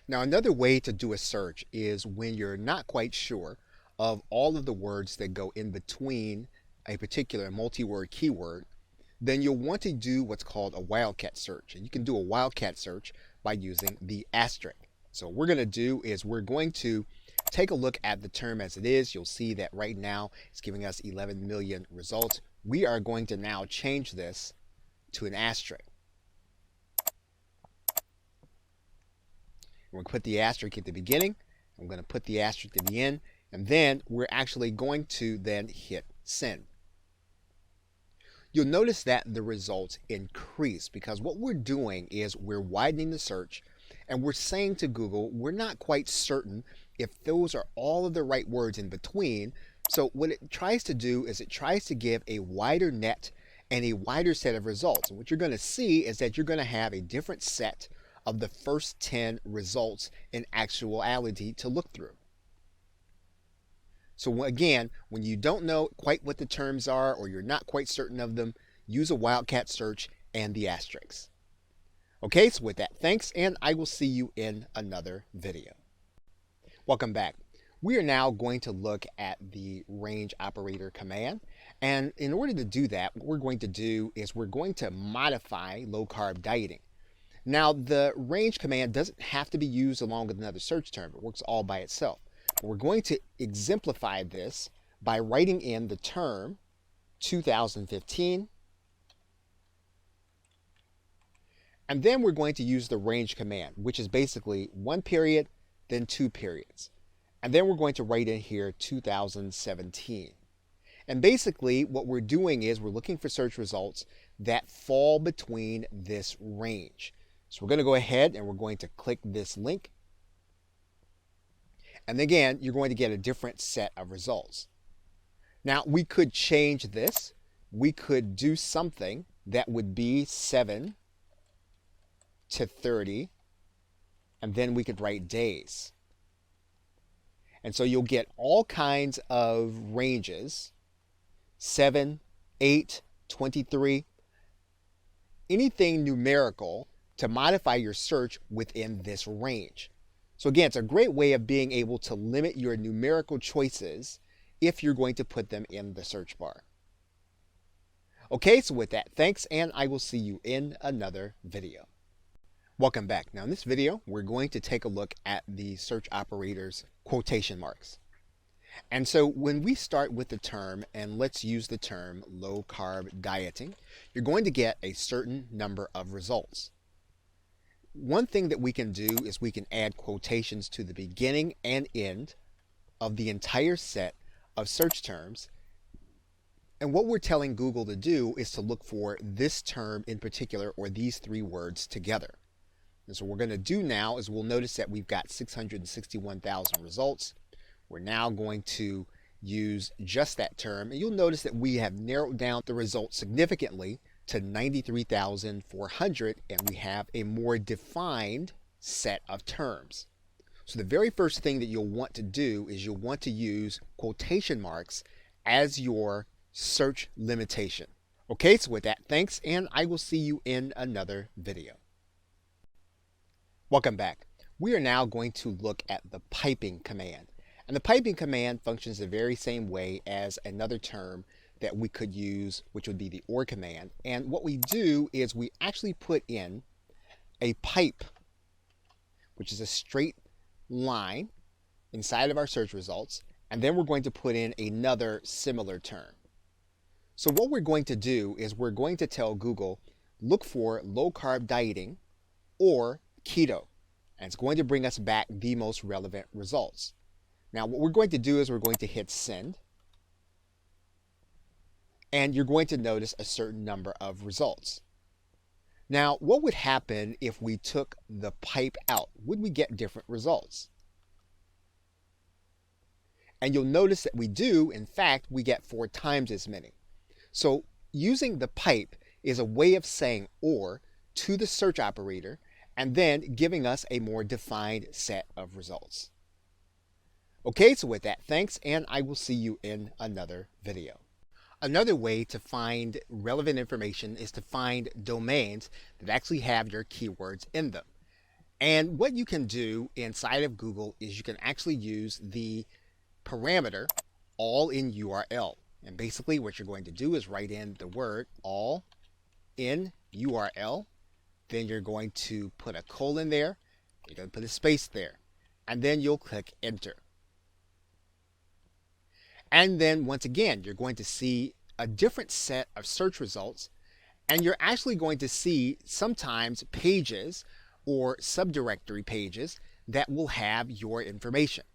Now, another way to do a search is when you're not quite sure of all of the words that go in between a particular multi-word keyword, then you'll want to do what's called a wildcat search. And you can do a wildcat search by using the asterisk. So what we're going to do is we're going to take a look at the term as it is. You'll see that right now it's giving us 11 million results. We are going to now change this to an asterisk. We're going to put the asterisk at the beginning. I'm going to put the asterisk at the end. And then we're actually going to then hit send. You'll notice that the results increase because what we're doing is we're widening the search and we're saying to Google, we're not quite certain if those are all of the right words in between. So what it tries to do is it tries to give a wider net and a wider set of results. And what you're going to see is that you're going to have a different set of the first 10 results in actuality to look through. So again, when you don't know quite what the terms are or you're not quite certain of them, use a wildcat search and the asterisks. Okay, so with that, thanks, and I will see you in another video. Welcome back. We are now going to look at the range operator command. And in order to do that, what we're going to do is we're going to modify low-carb dieting. Now, the range command doesn't have to be used along with another search term. It works all by itself. But we're going to exemplify this by writing in the term 2015. And then we're going to use the range command, which is basically 1 period, then 2 periods. And then we're going to write in here 2017. And basically what we're doing is we're looking for search results that fall between this range. So we're going to go ahead and we're going to click this link. And again, you're going to get a different set of results. Now, we could change this. We could do something that would be 7 to 30, and then we could write days. And so you'll get all kinds of ranges, 7, 8, 23, anything numerical to modify your search within this range. So again, it's a great way of being able to limit your numerical choices if you're going to put them in the search bar. Okay, so with that, thanks, and I will see you in another video. Welcome back. Now in this video, we're going to take a look at the search operator's quotation marks. And so when we start with the term, and let's use the term low carb dieting, you're going to get a certain number of results. One thing that we can do is we can add quotations to the beginning and end of the entire set of search terms. And what we're telling Google to do is to look for this term in particular or these 3 words together. And so what we're going to do now is we'll notice that we've got 661,000 results. We're now going to use just that term. And you'll notice that we have narrowed down the results significantly to 93,400, and we have a more defined set of terms. So the very first thing that you'll want to do is you'll want to use quotation marks as your search limitation. Okay, so with that, thanks, and I will see you in another video. Welcome back. We are now going to look at the piping command. And the piping command functions the very same way as another term that we could use, which would be the OR command. And what we do is we actually put in a pipe, which is a straight line inside of our search results, and then we're going to put in another similar term. So what we're going to do is we're going to tell Google, look for low carb dieting or keto, and it's going to bring us back the most relevant results. Now what we're going to do is we're going to hit send, and you're going to notice a certain number of results. Now what would happen if we took the pipe out? Would we get different results? And you'll notice that we do. In fact, we get 4 times as many. So using the pipe is a way of saying OR to the search operator and then giving us a more defined set of results. Okay, so with that, thanks, and I will see you in another video. Another way to find relevant information is to find domains that actually have your keywords in them. And what you can do inside of Google is you can actually use the parameter all in URL. And basically what you're going to do is write in the word all in URL. Then you're going to put a colon there. You're going to put a space there. And then you'll click enter. And then once again, you're going to see a different set of search results. And you're actually going to see sometimes pages or subdirectory pages that will have your information.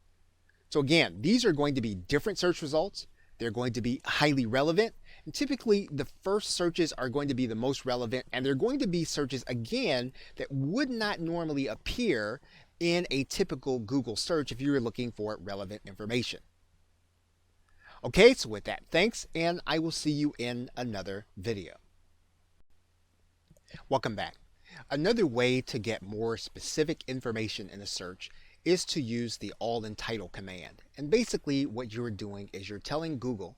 So again, these are going to be different search results. They're going to be highly relevant. And typically the first searches are going to be the most relevant, and they're going to be searches again that would not normally appear in a typical Google search if you were looking for relevant information. Okay, so with that, thanks, and I will see you in another video. Welcome back. Another way to get more specific information in a search is to use the all in title command. And basically what you're doing is you're telling Google,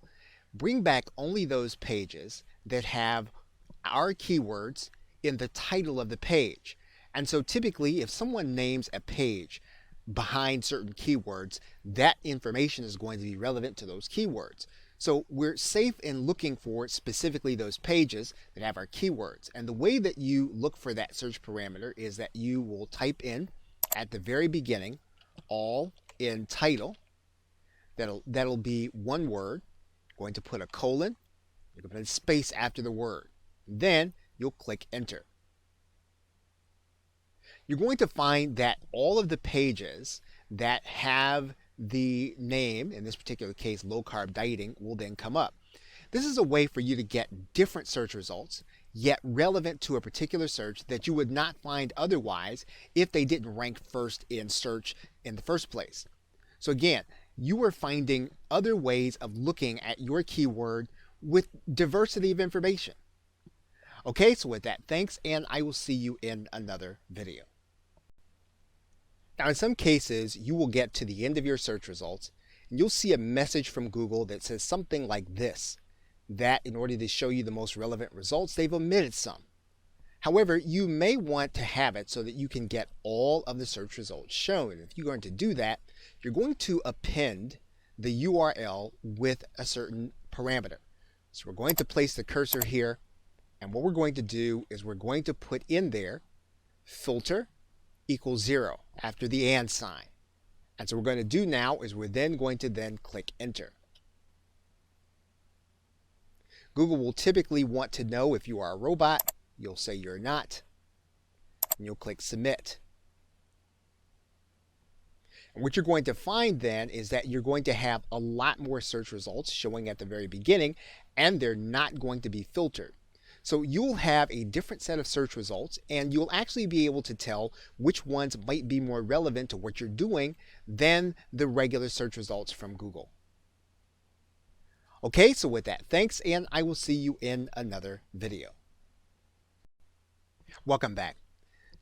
bring back only those pages that have our keywords in the title of the page. And so typically if someone names a page behind certain keywords, that information is going to be relevant to those keywords. So we're safe in looking for specifically those pages that have our keywords. And the way that you look for that search parameter is that you will type in at the very beginning, all in title. That'll be one word. You're going to put a colon. You're going to put a space after the word. Then you'll click enter. You're going to find that all of the pages that have the name, in this particular case, low carb dieting, will then come up. This is a way for you to get different search results, yet relevant to a particular search that you would not find otherwise if they didn't rank first in search in the first place. So again, you are finding other ways of looking at your keyword with diversity of information. Okay, so with that, thanks, and I will see you in another video. Now, in some cases, you will get to the end of your search results, and you'll see a message from Google that says something like this, that in order to show you the most relevant results, they've omitted some. However, you may want to have it so that you can get all of the search results shown. And if you're going to do that, you're going to append the URL with a certain parameter. So we're going to place the cursor here, and what we're going to do is we're going to put in there filter equals 0 after the and sign. And so what we're going to do now is we're then going to click enter. Google will typically want to know if you are a robot. You'll say you're not, and you'll click submit. And what you're going to find then is that you're going to have a lot more search results showing at the very beginning, and they're not going to be filtered. So you'll have a different set of search results, and you'll actually be able to tell which ones might be more relevant to what you're doing than the regular search results from Google. Okay, so with that, thanks, and I will see you in another video. Welcome back.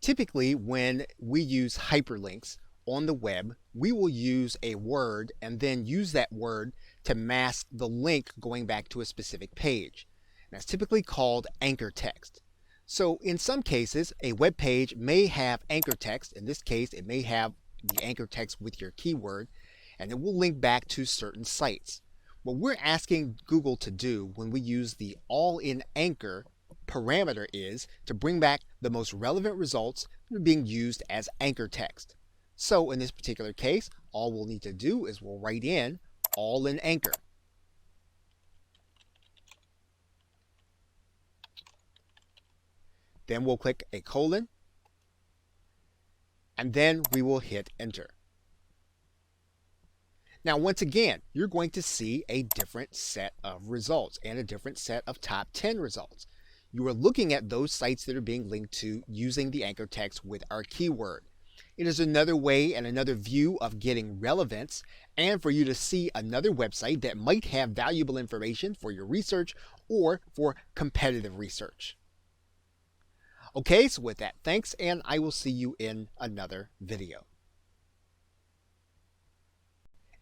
Typically, when we use hyperlinks on the web, we will use a word and then use that word to mask the link going back to a specific page. That's typically called anchor text. So in some cases, a web page may have anchor text. In this case, it may have the anchor text with your keyword, and it will link back to certain sites. What we're asking Google to do when we use the all in anchor parameter is to bring back the most relevant results that are being used as anchor text. So in this particular case, all we'll need to do is we'll write in all in anchor. Then we'll click a colon, and then we will hit enter. Now, once again, you're going to see a different set of results and a different set of top 10 results. You are looking at those sites that are being linked to using the anchor text with our keyword. It is another way and another view of getting relevance, and for you to see another website that might have valuable information for your research or for competitive research. Okay, so with that, thanks, and I will see you in another video.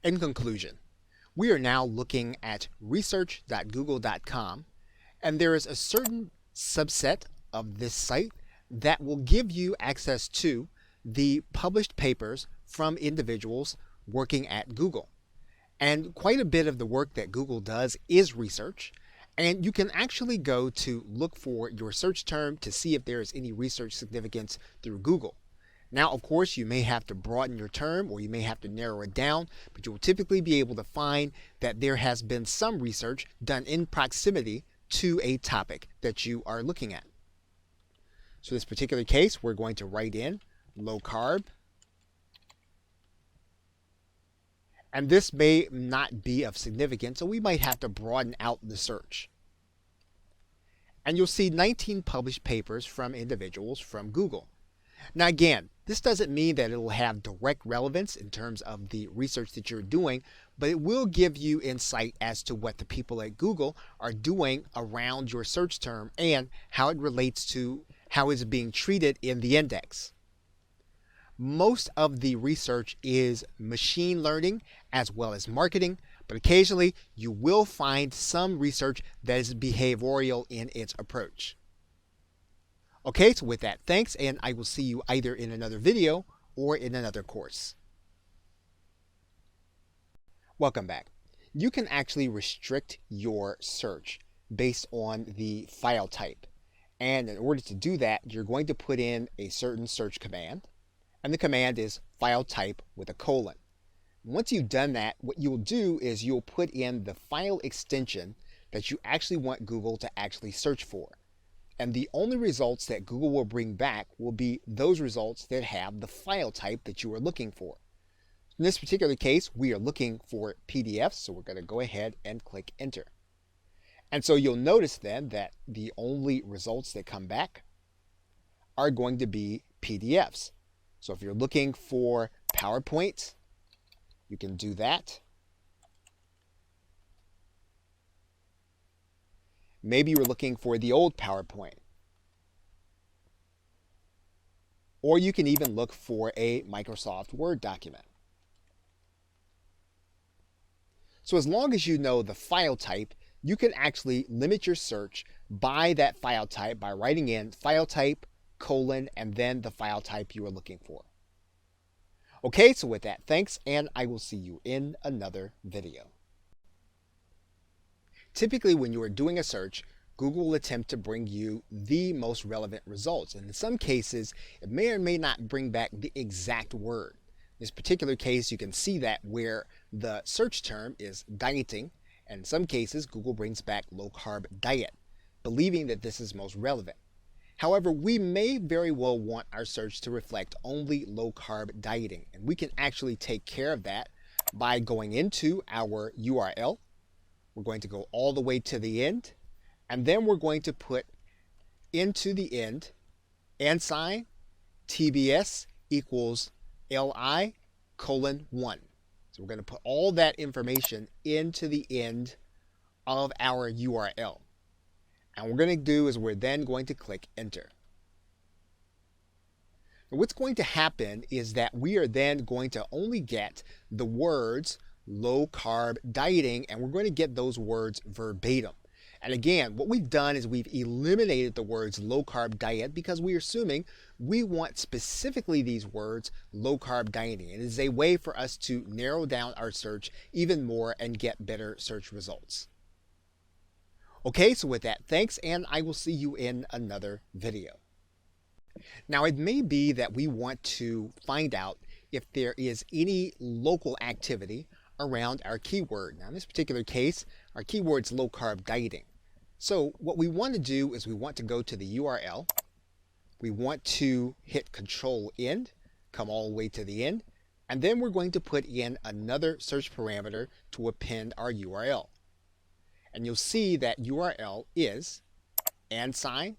In conclusion, we are now looking at research.google.com, and there is a certain subset of this site that will give you access to the published papers from individuals working at Google. And quite a bit of the work that Google does is research. And you can actually go to look for your search term to see if there is any research significance through Google. Now, of course, you may have to broaden your term or you may have to narrow it down, but you will typically be able to find that there has been some research done in proximity to a topic that you are looking at. So in this particular case, we're going to write in low carb. And this may not be of significance, so we might have to broaden out the search. And you'll see 19 published papers from individuals from Google. Now again, this doesn't mean that it will have direct relevance in terms of the research that you're doing, but it will give you insight as to what the people at Google are doing around your search term and how it relates to how it's being treated in the index. Most of the research is machine learning as well as marketing, but occasionally you will find some research that is behavioral in its approach. Okay, so with that, thanks, and I will see you either in another video or in another course. Welcome back. You can actually restrict your search based on the file type. And in order to do that, you're going to put in a certain search command. And the command is file type with a colon. Once you've done that, what you'll do is you'll put in the file extension that you actually want Google to actually search for. And the only results that Google will bring back will be those results that have the file type that you are looking for. In this particular case, we are looking for PDFs, so we're going to go ahead and click enter. And so you'll notice then that the only results that come back are going to be PDFs. So if you're looking for PowerPoint, you can do that. Maybe you're looking for the old PowerPoint. Or you can even look for a Microsoft Word document. So as long as you know the file type, you can actually limit your search by that file type by writing in file type, colon, and then the file type you are looking for. Okay, so with that, thanks, and I will see you in another video. Typically, when you are doing a search, Google will attempt to bring you the most relevant results. And in some cases, it may or may not bring back the exact word. In this particular case, you can see that where the search term is dieting, and in some cases, Google brings back low-carb diet, believing that this is most relevant. However, we may very well want our search to reflect only low-carb dieting, and we can actually take care of that by going into our URL. We're going to go all the way to the end, and then we're going to put into the end &sign TBS equals LI:1. So we're going to put all that information into the end of our URL. And what we're going to do is we're then going to click enter. Now what's going to happen is that we are then going to only get the words low carb dieting, and we're going to get those words verbatim. And again, what we've done is we've eliminated the words low carb diet because we're assuming we want specifically these words low carb dieting. It is a way for us to narrow down our search even more and get better search results. Okay, so with that, thanks, and I will see you in another video. Now, it may be that we want to find out if there is any local activity around our keyword. Now, in this particular case, our keyword is low carb dieting. So what we want to do is we want to go to the URL. We want to hit Control End, come all the way to the end, and then we're going to put in another search parameter to append our URL. And you'll see that URL is &sign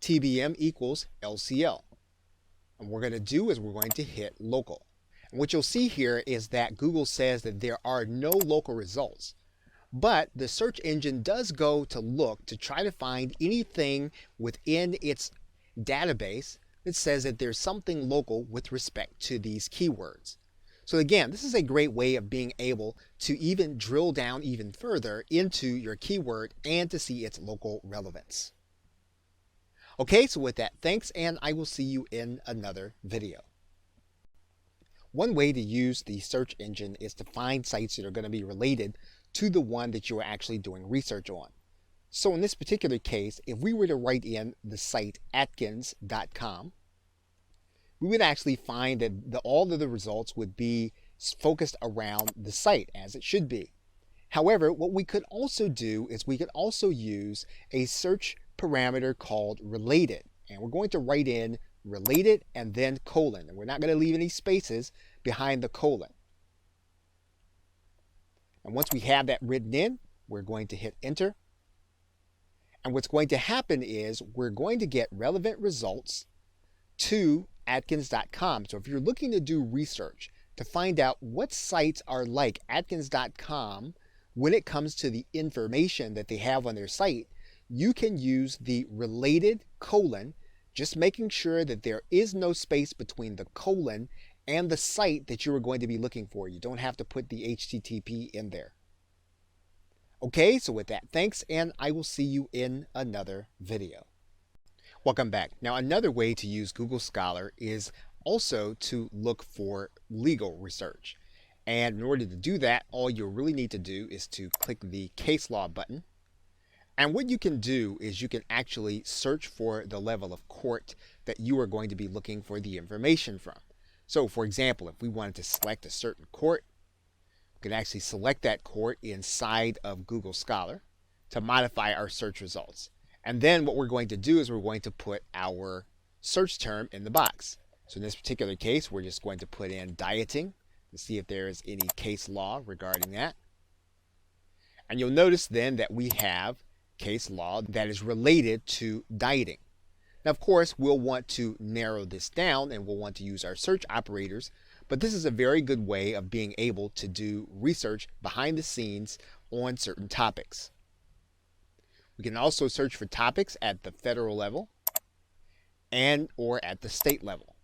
TBM equals LCL. And what we're going to do is we're going to hit local. And what you'll see here is that Google says that there are no local results. But the search engine does go to look to try to find anything within its database that says that there's something local with respect to these keywords. So again, this is a great way of being able to even drill down even further into your keyword and to see its local relevance. Okay, so with that, thanks, and I will see you in another video. One way to use the search engine is to find sites that are going to be related to the one that you are actually doing research on. So in this particular case, if we were to write in the site Atkins.com, we would actually find that all of the results would be focused around the site, as it should be. However, what we could also do is we could also use a search parameter called related. And we're going to write in related and then colon. And we're not going to leave any spaces behind the colon. And once we have that written in, we're going to hit enter. And what's going to happen is we're going to get relevant results to Atkins.com. So if you're looking to do research to find out what sites are like Atkins.com when it comes to the information that they have on their site, you can use the related colon, just making sure that there is no space between the colon and the site that you are going to be looking for. You don't have to put the HTTP in there. Okay, so with that, thanks, and I will see you in another video. Welcome back. Now, another way to use Google Scholar is also to look for legal research. And in order to do that, all you really need to do is to click the case law button. And what you can do is you can actually search for the level of court that you are going to be looking for the information from. So, for example, if we wanted to select a certain court, we can actually select that court inside of Google Scholar to modify our search results. And then what we're going to do is we're going to put our search term in the box. So in this particular case, we're just going to put in dieting to see if there is any case law regarding that. And you'll notice then that we have case law that is related to dieting. Now, of course, we'll want to narrow this down and we'll want to use our search operators, but this is a very good way of being able to do research behind the scenes on certain topics. We can also search for topics at the federal level and or at the state level.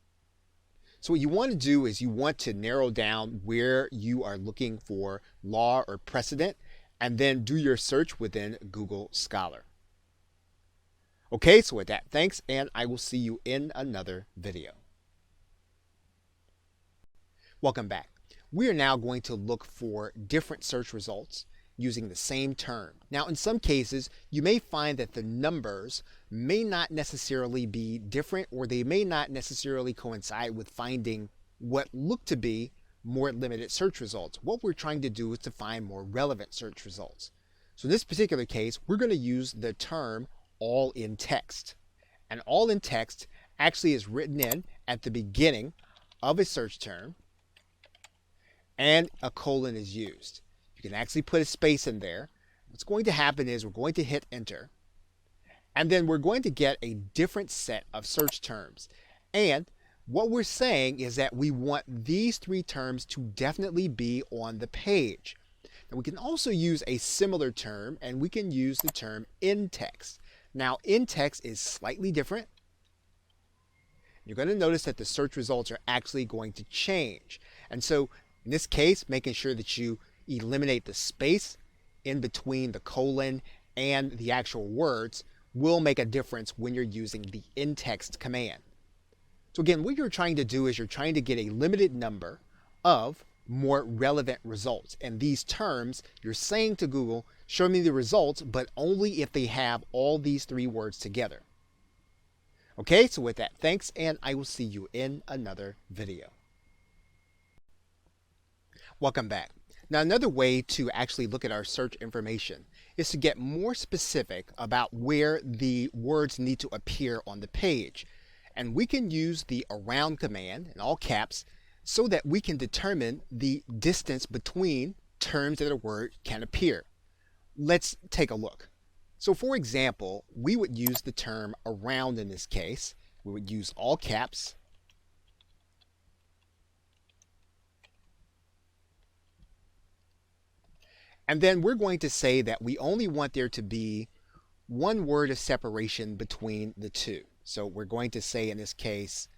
So what you want to do is you want to narrow down where you are looking for law or precedent and then do your search within Google Scholar. Okay, so with that, thanks, and I will see you in another video. Welcome back. We are now going to look for different search results using the same term. Now, in some cases, you may find that the numbers may not necessarily be different, or they may not necessarily coincide with finding what look to be more limited search results. What we're trying to do is to find more relevant search results. So in this particular case, we're going to use the term all in text. And all in text actually is written in at the beginning of a search term, and a colon is used. You can actually put a space in there. What's going to happen is we're going to hit enter, and then we're going to get a different set of search terms. And what we're saying is that we want these three terms to definitely be on the page. Now, we can also use a similar term, and we can use the term in text. Now, in text is slightly different. You're going to notice that the search results are actually going to change. And so in this case, making sure that you eliminate the space in between the colon and the actual words will make a difference when you're using the in-text command. So again, what you're trying to do is you're trying to get a limited number of more relevant results. And these terms, you're saying to Google, show me the results, but only if they have all these three words together. Okay, so with that, thanks, and I will see you in another video. Welcome back. Now, another way to actually look at our search information is to get more specific about where the words need to appear on the page. And we can use the around command in all caps so that we can determine the distance between terms that a word can appear. Let's take a look. So for example, we would use the term around in this case. We would use all caps. And then we're going to say that we only want there to be one word of separation between the two. So we're going to say in this case,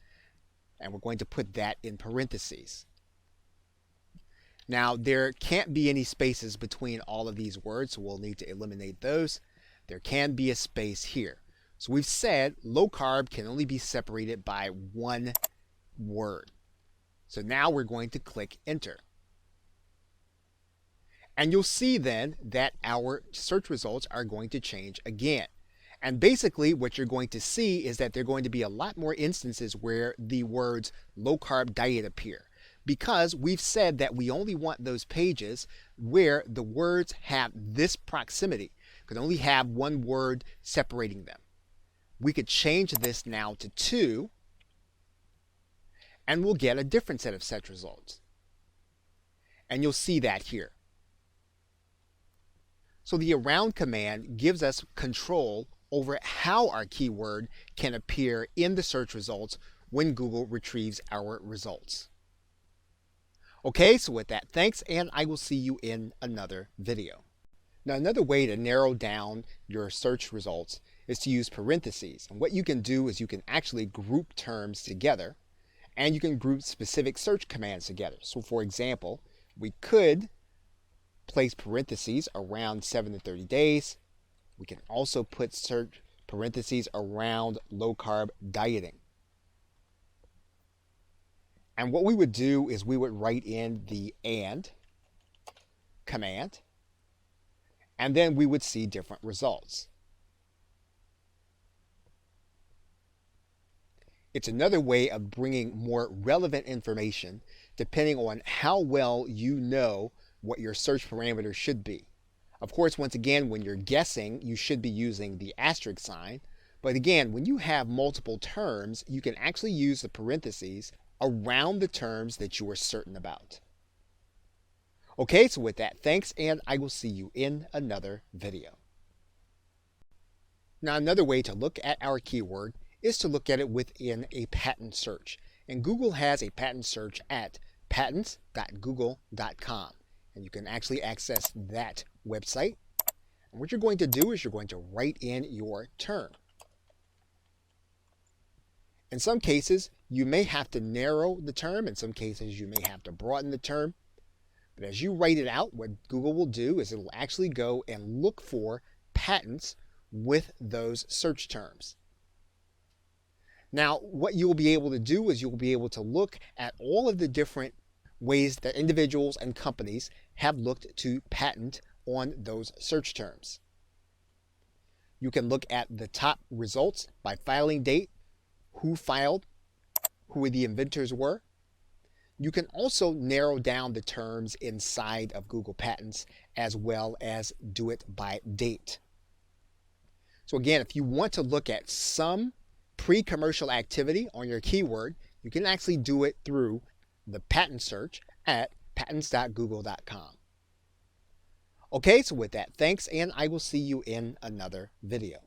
and we're going to put that in parentheses. Now, there can't be any spaces between all of these words, so we'll need to eliminate those. There can be a space here. So we've said low carb can only be separated by one word. So now we're going to click enter. And you'll see then that our search results are going to change again. And basically what you're going to see is that there are going to be a lot more instances where the words low carb diet appear, because we've said that we only want those pages where the words have this proximity, could only have one word separating them. We could change this now to 2, and we'll get a different set of search results. And you'll see that here. So the around command gives us control over how our keyword can appear in the search results when Google retrieves our results. Okay, so with that, thanks, and I will see you in another video. Now, another way to narrow down your search results is to use parentheses. And what you can do is you can actually group terms together, and you can group specific search commands together. So for example, we could place parentheses around 7 to 30 days. We can also put search parentheses around low carb dieting. And what we would do is we would write in the and command, and then we would see different results. It's another way of bringing more relevant information depending on how well you know what your search parameters should be. Of course, once again, when you're guessing, you should be using the asterisk sign. But again, when you have multiple terms, you can actually use the parentheses around the terms that you are certain about. Okay, so with that, thanks, and I will see you in another video. Now, another way to look at our keyword is to look at it within a patent search. And Google has a patent search at patents.google.com. And you can actually access that website. And what you're going to do is you're going to write in your term. In some cases, you may have to narrow the term. In some cases, you may have to broaden the term. But as you write it out, what Google will do is it will actually go and look for patents with those search terms. Now, what you'll be able to do is you'll be able to look at all of the different ways that individuals and companies have looked to patent on those search terms. You can look at the top results by filing date, who filed, who the inventors were. You can also narrow down the terms inside of Google Patents as well as do it by date. So again, if you want to look at some pre-commercial activity on your keyword, you can actually do it through the patent search at patents.google.com. Okay, so with that, thanks, and I will see you in another video.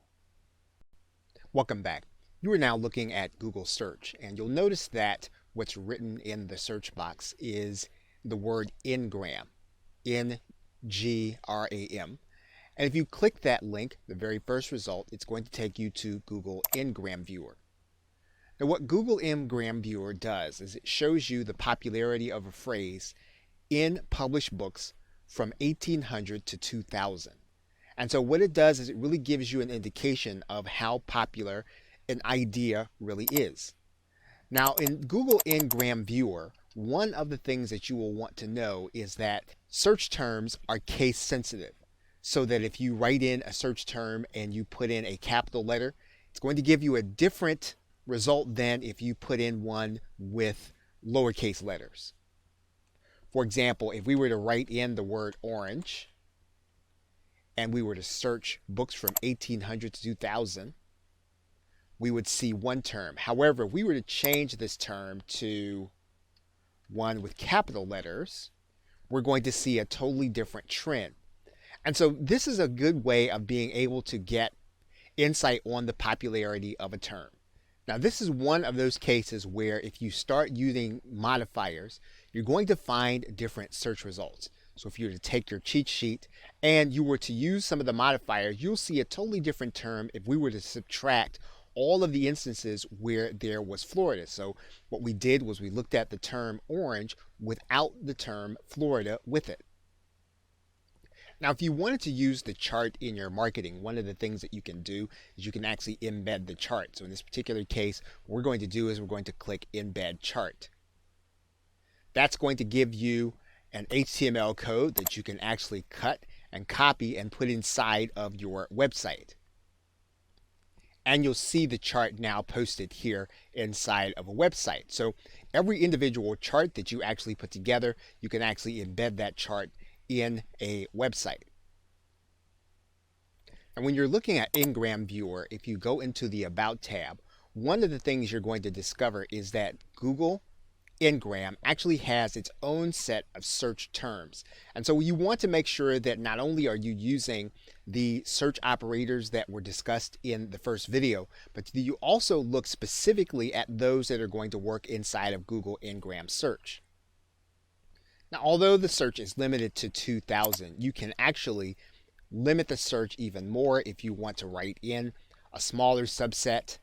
Welcome back. You are now looking at Google search, and you'll notice that what's written in the search box is the word Ngram, N-G-R-A-M. And if you click that link, the very first result, it's going to take you to Google Ngram Viewer. Now, what Google Ngram Viewer does is it shows you the popularity of a phrase in published books from 1800 to 2000. And so what it does is it really gives you an indication of how popular an idea really is. Now, in Google Ngram Viewer, one of the things that you will want to know is that search terms are case sensitive, so that if you write in a search term and you put in a capital letter, it's going to give you a different result than if you put in one with lowercase letters. For example, if we were to write in the word orange and we were to search books from 1800 to 2000, we would see one term. However, if we were to change this term to one with capital letters, we're going to see a totally different trend. And so this is a good way of being able to get insight on the popularity of a term. Now, this is one of those cases where if you start using modifiers, you're going to find different search results. So if you were to take your cheat sheet and you were to use some of the modifiers, you'll see a totally different term if we were to subtract all of the instances where there was Florida. So what we did was we looked at the term orange without the term Florida with it. Now, if you wanted to use the chart in your marketing, one of the things that you can do is you can actually embed the chart. So in this particular case, what we're going to do is we're going to click Embed Chart. That's going to give you an HTML code that you can actually cut and copy and put inside of your website. And you'll see the chart now posted here inside of a website. So every individual chart that you actually put together, you can actually embed that chart in a website. And when you're looking at Ngram Viewer, if you go into the About tab, one of the things you're going to discover is that Google Ngram actually has its own set of search terms. And so you want to make sure that not only are you using the search operators that were discussed in the first video, but that you also look specifically at those that are going to work inside of Google Ngram Search. Now, although the search is limited to 2,000, you can actually limit the search even more if you want to write in a smaller subset.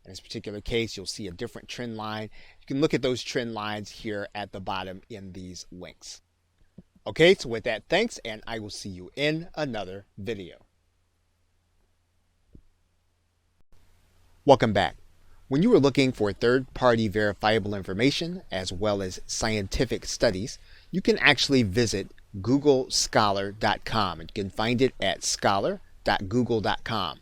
In this particular case, you'll see a different trend line. You can look at those trend lines here at the bottom in these links. Okay, so with that, thanks, and I will see you in another video. Welcome back. When you are looking for third-party verifiable information as well as scientific studies, you can actually visit googlescholar.com. You can find it at scholar.google.com.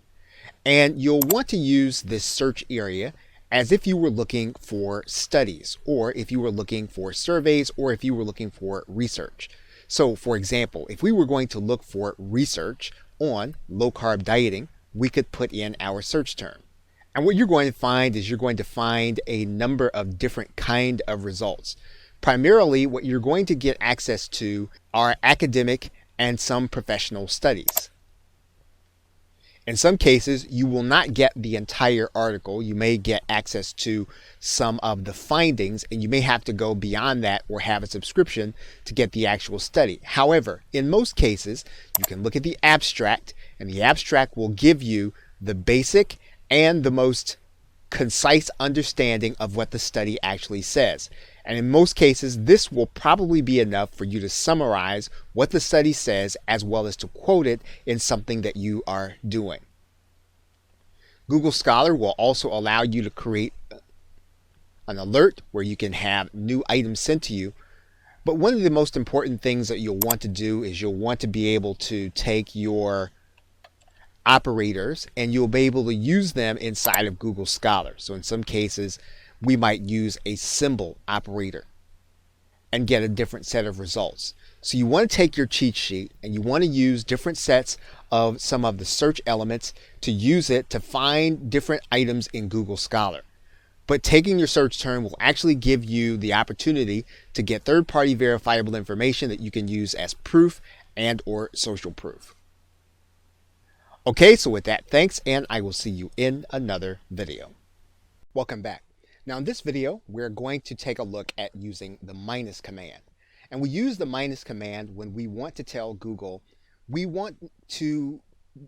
And you'll want to use this search area as if you were looking for studies, or if you were looking for surveys, or if you were looking for research. So for example, if we were going to look for research on low-carb dieting, we could put in our search term. And what you're going to find is you're going to find a number of different kind of results. Primarily, what you're going to get access to are academic and some professional studies. In some cases, you will not get the entire article. You may get access to some of the findings, and you may have to go beyond that or have a subscription to get the actual study. However, in most cases, you can look at the abstract, and the abstract will give you the basic and the most concise understanding of what the study actually says. And in most cases, this will probably be enough for you to summarize what the study says as well as to quote it in something that you are doing. Google Scholar will also allow you to create an alert where you can have new items sent to you. But one of the most important things that you'll want to do is you'll want to be able to take your operators and you'll be able to use them inside of Google Scholar. So in some cases, we might use a symbol operator and get a different set of results. So you want to take your cheat sheet and you want to use different sets of some of the search elements to use it to find different items in Google Scholar. But taking your search term will actually give you the opportunity to get third-party verifiable information that you can use as proof and or social proof. Okay, so with that, thanks, and I will see you in another video. Welcome back. Now in this video, we're going to take a look at using the minus command. And we use the minus command when we want to tell Google, we want to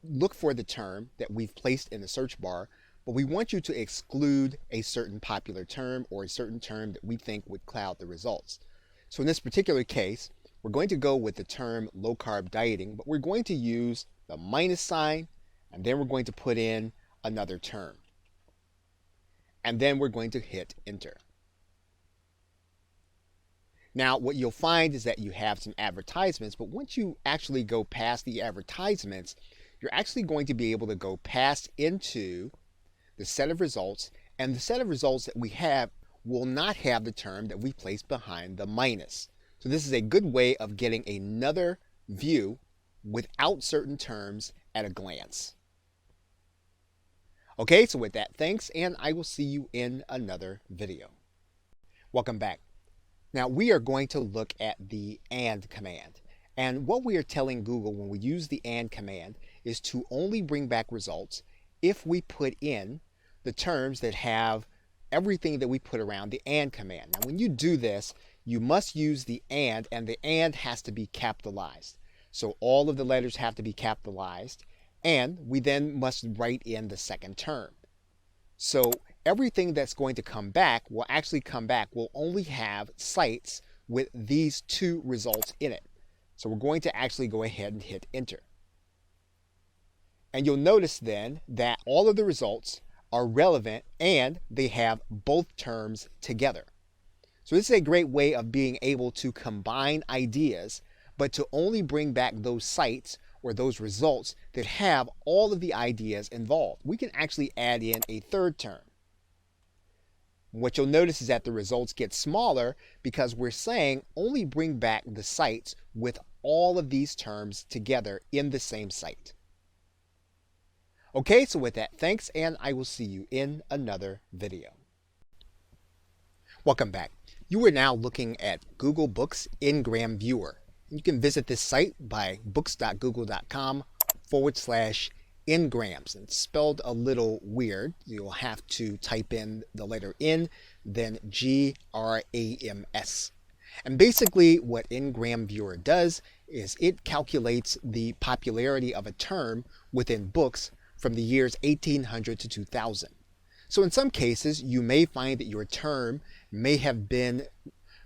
look for the term that we've placed in the search bar, but we want you to exclude a certain popular term or a certain term that we think would cloud the results. So in this particular case, we're going to go with the term low-carb dieting, but we're going to use the minus sign, and then we're going to put in another term. And then we're going to hit enter. Now, what you'll find is that you have some advertisements, but once you actually go past the advertisements, you're actually going to be able to go past into the set of results, and the set of results that we have will not have the term that we placed behind the minus. So this is a good way of getting another view without certain terms at a glance. Okay, so with that, thanks, and I will see you in another video. Welcome back. Now we are going to look at the AND command. And what we are telling Google when we use the AND command is to only bring back results if we put in the terms that have everything that we put around the AND command. Now when you do this, you must use the AND the AND has to be capitalized. So all of the letters have to be capitalized, and we then must write in the second term. So everything that's going to come back will actually come back will only have sites with these two results in it. So we're going to actually go ahead and hit enter. And you'll notice then that all of the results are relevant and they have both terms together. So this is a great way of being able to combine ideas, but to only bring back those sites or those results that have all of the ideas involved. We can actually add in a third term. What you'll notice is that the results get smaller because we're saying only bring back the sites with all of these terms together in the same site. Okay, so with that, thanks, and I will see you in another video. Welcome back. You are now looking at Google Books Ngram Viewer. You can visit this site by books.google.com/ngrams. It's spelled a little weird. You'll have to type in the letter N, then Grams. And basically what Ngram Viewer does is it calculates the popularity of a term within books from the years 1800 to 2000. So in some cases, you may find that your term may have been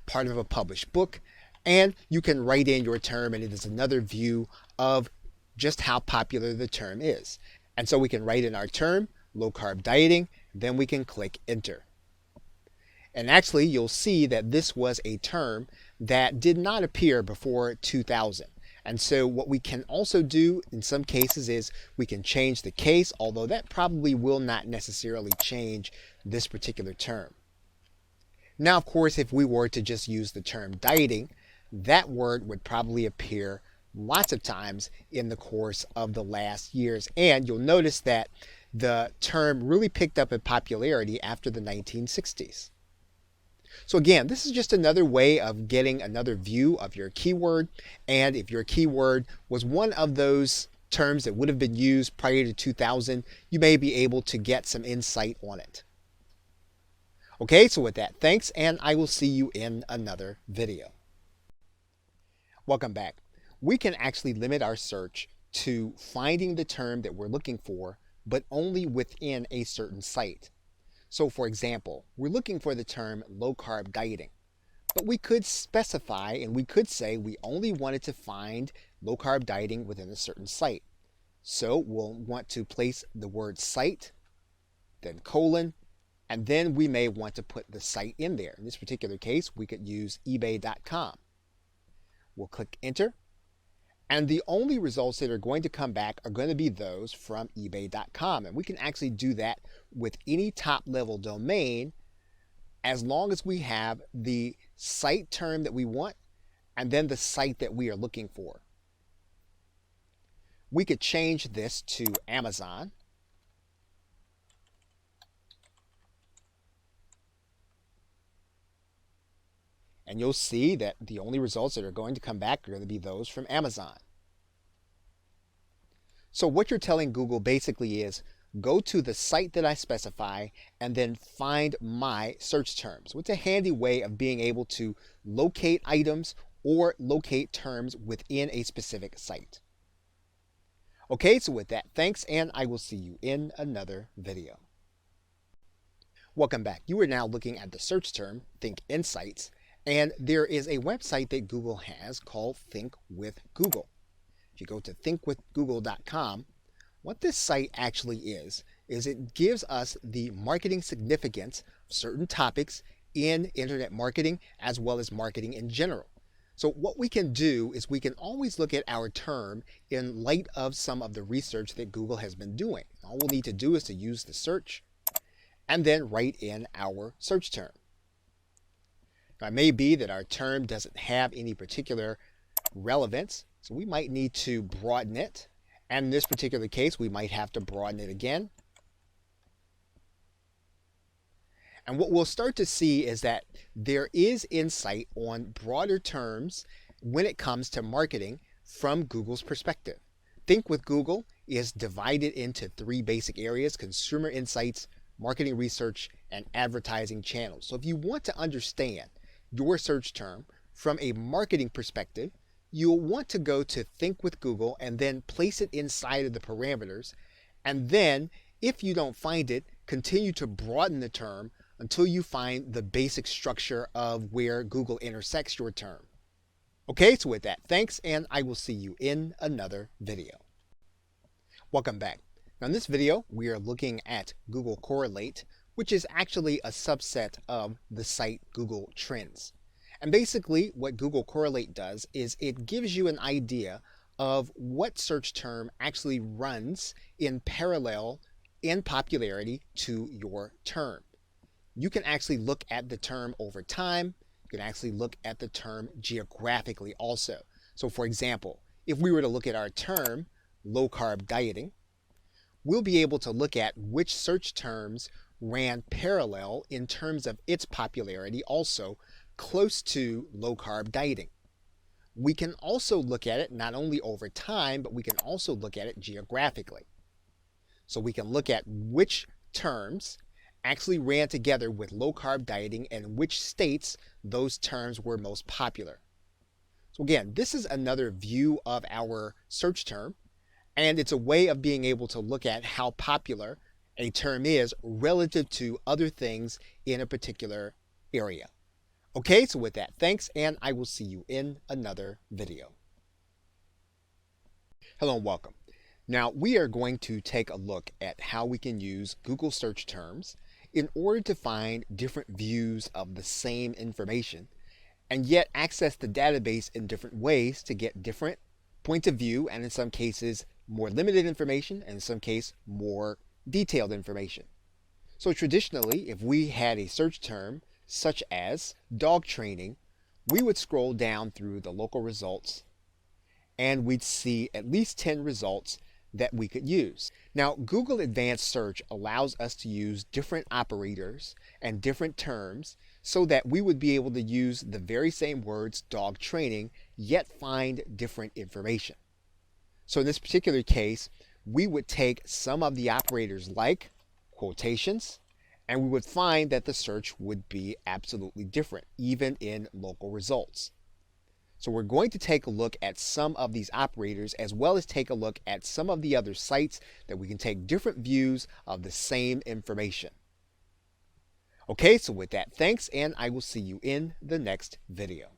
part of a published book, and you can write in your term, and it is another view of just how popular the term is. And so we can write in our term, low carb dieting, then we can click enter. And actually, you'll see that this was a term that did not appear before 2000. And so what we can also do in some cases is we can change the case, although that probably will not necessarily change this particular term. Now, of course, if we were to just use the term dieting, that word would probably appear lots of times in the course of the last years. And you'll notice that the term really picked up in popularity after the 1960s. So again, this is just another way of getting another view of your keyword. And if your keyword was one of those terms that would have been used prior to 2000, you may be able to get some insight on it. Okay, so with that, thanks, and I will see you in another video. Welcome back. We can actually limit our search to finding the term that we're looking for, but only within a certain site. So for example, we're looking for the term low carb dieting, but we could specify and we could say we only wanted to find low carb dieting within a certain site. So we'll want to place the word site, then colon, and then we may want to put the site in there. In this particular case, we could use ebay.com. We'll click enter, and the only results that are going to come back are going to be those from ebay.com. And we can actually do that with any top-level domain as long as we have the site term that we want and then the site that we are looking for. We could change this to Amazon. And you'll see that the only results that are going to come back are going to be those from Amazon. So what you're telling Google basically is go to the site that I specify and then find my search terms. It's a handy way of being able to locate items or locate terms within a specific site. Okay, so with that, thanks, and I will see you in another video. Welcome back. You are now looking at the search term, Think Insights. And there is a website that Google has called Think with Google. If you go to thinkwithgoogle.com, what this site actually is it gives us the marketing significance of certain topics in internet marketing as well as marketing in general. So what we can do is we can always look at our term in light of some of the research that Google has been doing. All we'll need to do is to use the search and then write in our search term. Now, it may be that our term doesn't have any particular relevance, so we might need to broaden it. And in this particular case, we might have to broaden it again. And what we'll start to see is that there is insight on broader terms when it comes to marketing from Google's perspective. Think with Google is divided into three basic areas: consumer insights, marketing research, and advertising channels. So if you want to understand your search term from a marketing perspective, you'll want to go to Think with Google and then place it inside of the parameters. And then if you don't find it, continue to broaden the term until you find the basic structure of where Google intersects your term. Okay, so with that, thanks, and I will see you in another video. Welcome back. Now in this video, we are looking at Google Correlate, which is actually a subset of the site Google Trends. And basically what Google Correlate does is it gives you an idea of what search term actually runs in parallel in popularity to your term. You can actually look at the term over time. You can actually look at the term geographically also. So for example, if we were to look at our term low carb dieting, we'll be able to look at which search terms ran parallel in terms of its popularity also close to low carb dieting. We can also look at it not only over time, but we can also look at it geographically. So we can look at which terms actually ran together with low carb dieting and which states those terms were most popular. So again, this is another view of our search term, and it's a way of being able to look at how popular a term is relative to other things in a particular area. Okay, so with that, thanks, and I will see you in another video. Hello and welcome. Now we are going to take a look at how we can use Google search terms in order to find different views of the same information and yet access the database in different ways to get different points of view, and in some cases more limited information, and in some cases more detailed information. So traditionally, if we had a search term such as dog training, we would scroll down through the local results and we'd see at least 10 results that we could use. Now, Google Advanced Search allows us to use different operators and different terms so that we would be able to use the very same words, dog training, yet find different information. So in this particular case, we would take some of the operators like quotations, and we would find that the search would be absolutely different, even in local results. So we're going to take a look at some of these operators as well as take a look at some of the other sites that we can take different views of the same information. Okay, so with that, thanks, and I will see you in the next video.